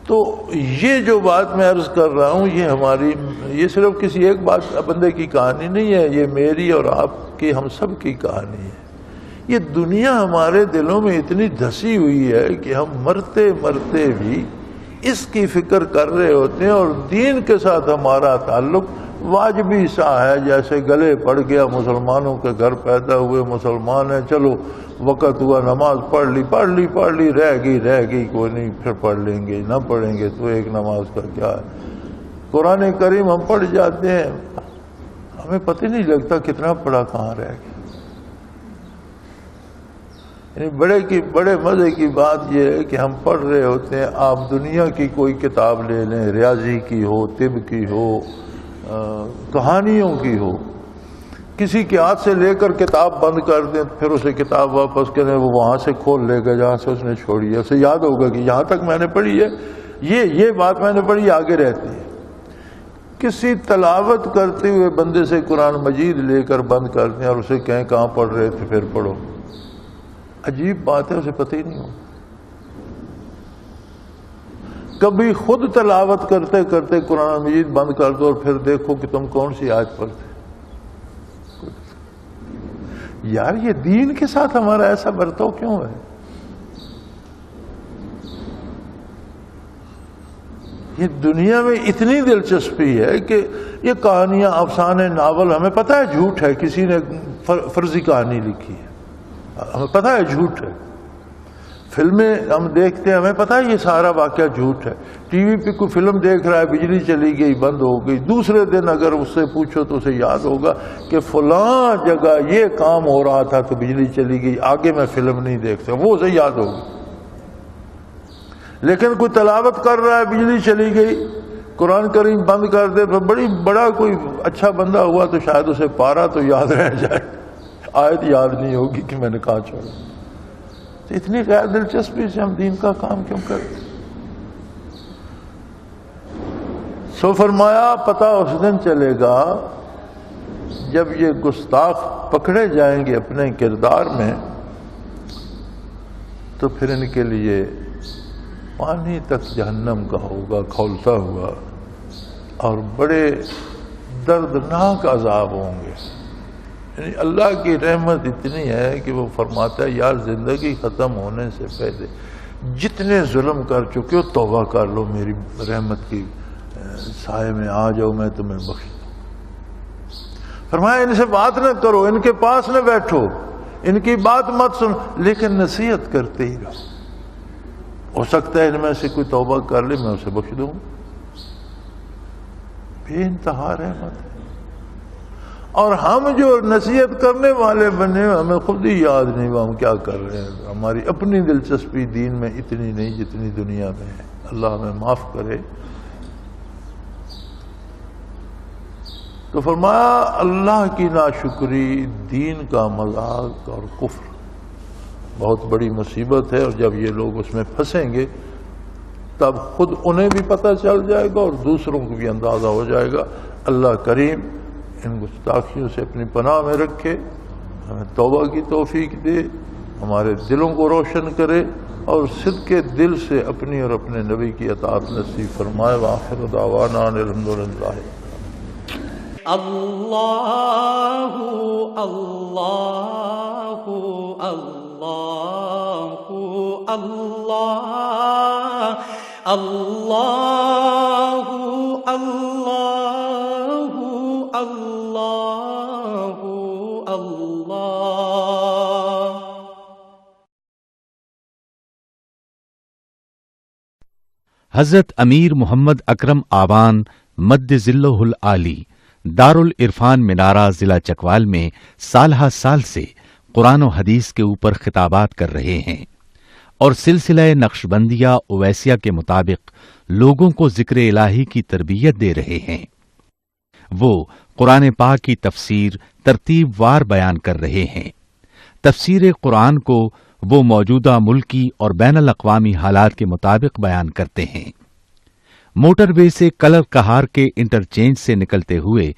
تو یہ جو بات میں عرض کر رہا ہوں یہ صرف کسی ایک بندے کی کہانی نہیں ہے، یہ میری اور آپ کی، ہم سب کی کہانی ہے۔ یہ دنیا ہمارے دلوں میں اتنی دھسی ہوئی ہے کہ ہم مرتے مرتے بھی اس کی فکر کر رہے ہوتے ہیں، اور دین کے ساتھ ہمارا تعلق واجبی سا ہے، جیسے گلے پڑ گیا، مسلمانوں کے گھر پیدا ہوئے مسلمان ہیں، چلو وقت ہوا نماز پڑھ لی رہ گئی کوئی نہیں، پھر پڑھ لیں گے، نہ پڑھیں گے تو ایک نماز کا کیا ہے۔ قرآن کریم ہم پڑھ جاتے ہیں، ہمیں پتہ نہیں لگتا کتنا پڑھا کہاں رہ گیا۔ بڑے مزے کی بات یہ ہے کہ ہم پڑھ رہے ہوتے ہیں، آپ دنیا کی کوئی کتاب لے لیں، ریاضی کی ہو، طب کی ہو، کہانیوں کی ہو، کسی کے ہاتھ سے لے کر کتاب بند کر دیں، پھر اسے کتاب واپس کریں، وہ وہاں سے کھول لے گا جہاں سے اس نے چھوڑی ہے، اسے یاد ہوگا کہ یہاں تک میں نے پڑھی ہے، یہ بات میں نے پڑھی، آگے رہتی ہے۔ کسی تلاوت کرتے ہوئے بندے سے قرآن مجید لے کر بند کر دیں اور اسے کہیں کہاں پڑھ رہے تھے، پھر پڑھو، عجیب بات ہے، اسے پتہ ہی نہیں ہو۔ کبھی خود تلاوت کرتے کرتے قرآن مجید بند کر دو اور پھر دیکھو کہ تم کون سی آیت پڑھتے. یار یہ دین کے ساتھ ہمارا ایسا برتاؤ کیوں ہے؟ یہ دنیا میں اتنی دلچسپی ہے کہ یہ کہانیاں، افسانے، ناول ہمیں پتہ ہے جھوٹ ہے، کسی نے فرضی کہانی لکھی ہے، ہمیں پتہ ہے جھوٹ ہے. فلمیں ہم دیکھتے ہیں، ہمیں پتہ ہے یہ سارا واقعہ جھوٹ ہے. ٹی وی پہ کوئی فلم دیکھ رہا ہے، بجلی چلی گئی، بند ہو گئی، دوسرے دن اگر اس سے پوچھو تو اسے یاد ہوگا کہ فلاں جگہ یہ کام ہو رہا تھا تو بجلی چلی گئی، آگے میں فلم نہیں دیکھتا، وہ اسے یاد ہوگی. لیکن کوئی تلاوت کر رہا ہے، بجلی چلی گئی، قرآن کریم بند کر دے، بڑا کوئی اچھا بندہ ہوا تو شاید اسے پارا تو یاد رہ جائے، آیت یاد نہیں ہوگی کہ میں نے کہاں چھوڑا. تو اتنی غیر دلچسپی سے ہم دین کا کام کیوں کرتے؟ سو فرمایا پتہ اس دن چلے گا جب یہ گستاخ پکڑے جائیں گے اپنے کردار میں، تو پھر ان کے لیے پانی تک جہنم کا ہوگا کھولتا ہوا، اور بڑے دردناک عذاب ہوں گے. یعنی اللہ کی رحمت اتنی ہے کہ وہ فرماتا ہے یار زندگی ختم ہونے سے پہلے جتنے ظلم کر چکے ہو توبہ کر لو، میری رحمت کی سائے میں آ جاؤ، میں تمہیں بخش دوں. فرمایا ان سے بات نہ کرو، ان کے پاس نہ بیٹھو، ان کی بات مت سن، لیکن نصیحت کرتے ہی رہو. ہو سکتا ہے ان میں سے کوئی توبہ کر لے، میں اسے بخش دوں. بے انتہا رحمت ہے. اور ہم جو نصیحت کرنے والے بنے ہمیں خود ہی یاد نہیں وہ ہم کیا کر رہے ہیں. ہماری اپنی دلچسپی دین میں اتنی نہیں جتنی دنیا میں ہے. اللہ ہمیں معاف کرے. تو فرمایا اللہ کی ناشکری، دین کا مذاق اور کفر بہت بڑی مصیبت ہے، اور جب یہ لوگ اس میں پھنسیں گے تب خود انہیں بھی پتہ چل جائے گا اور دوسروں کو بھی اندازہ ہو جائے گا. اللہ کریم ان گستاخیوں سے اپنی پناہ میں رکھے، ہمیں توبہ کی توفیق دے، ہمارے دلوں کو روشن کرے، اور صدق دل سے اپنی اور اپنے نبی کی اطاعت نصیب فرمائے. وآخر دعوانا الحمدللہ. اللہ اللہ اللہ اللہ اللہ اللہ اللہ اللہ. حضرت امیر محمد اکرم آوان مد ذلہ العالی دارالعرفان منارہ ضلع چکوال میں سالہ سال سے قرآن و حدیث کے اوپر خطابات کر رہے ہیں اور سلسلہ نقشبندیہ اویسیہ کے مطابق لوگوں کو ذکر الہی کی تربیت دے رہے ہیں. وہ قرآن پاک کی تفسیر ترتیب وار بیان کر رہے ہیں. تفسیر قرآن کو وہ موجودہ ملکی اور بین الاقوامی حالات کے مطابق بیان کرتے ہیں. موٹر وے سے کلر کہار کے انٹرچینج سے نکلتے ہوئے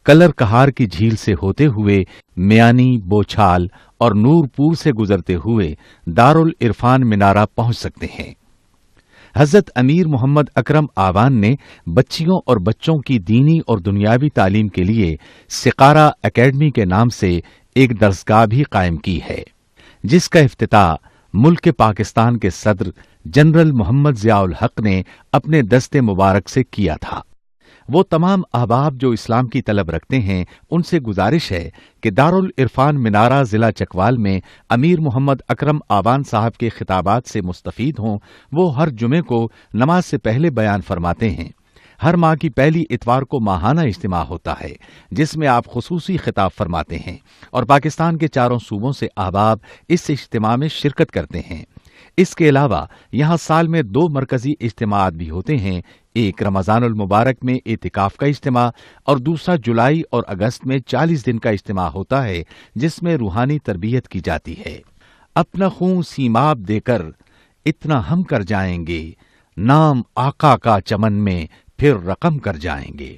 کلر کہار کی جھیل سے ہوتے ہوئے میانی، بوچھال اور نور پور سے گزرتے ہوئے دارالعرفان منارہ پہنچ سکتے ہیں. حضرت امیر محمد اکرم آوان نے بچیوں اور بچوں کی دینی اور دنیاوی تعلیم کے لیے سقارہ اکیڈمی کے نام سے ایک درسگاہ بھی قائم کی ہے، جس کا افتتاح ملک پاکستان کے صدر جنرل محمد ضیاء الحق نے اپنے دست مبارک سے کیا تھا. وہ تمام احباب جو اسلام کی طلب رکھتے ہیں ان سے گزارش ہے کہ دارالعرفان منارہ ضلع چکوال میں امیر محمد اکرم آوان صاحب کے خطابات سے مستفید ہوں. وہ ہر جمعے کو نماز سے پہلے بیان فرماتے ہیں. ہر ماہ کی پہلی اتوار کو ماہانہ اجتماع ہوتا ہے جس میں آپ خصوصی خطاب فرماتے ہیں اور پاکستان کے چاروں صوبوں سے احباب اس اجتماع میں شرکت کرتے ہیں. اس کے علاوہ یہاں سال میں 2 مرکزی اجتماعات بھی ہوتے ہیں، ایک رمضان المبارک میں اعتکاف کا اجتماع اور دوسرا جولائی اور اگست میں 40 دن کا اجتماع ہوتا ہے جس میں روحانی تربیت کی جاتی ہے. اپنا خون سیماب دے کر اتنا ہم کر جائیں گے، نام آقا کا چمن میں پھر رقم کر جائیں گے.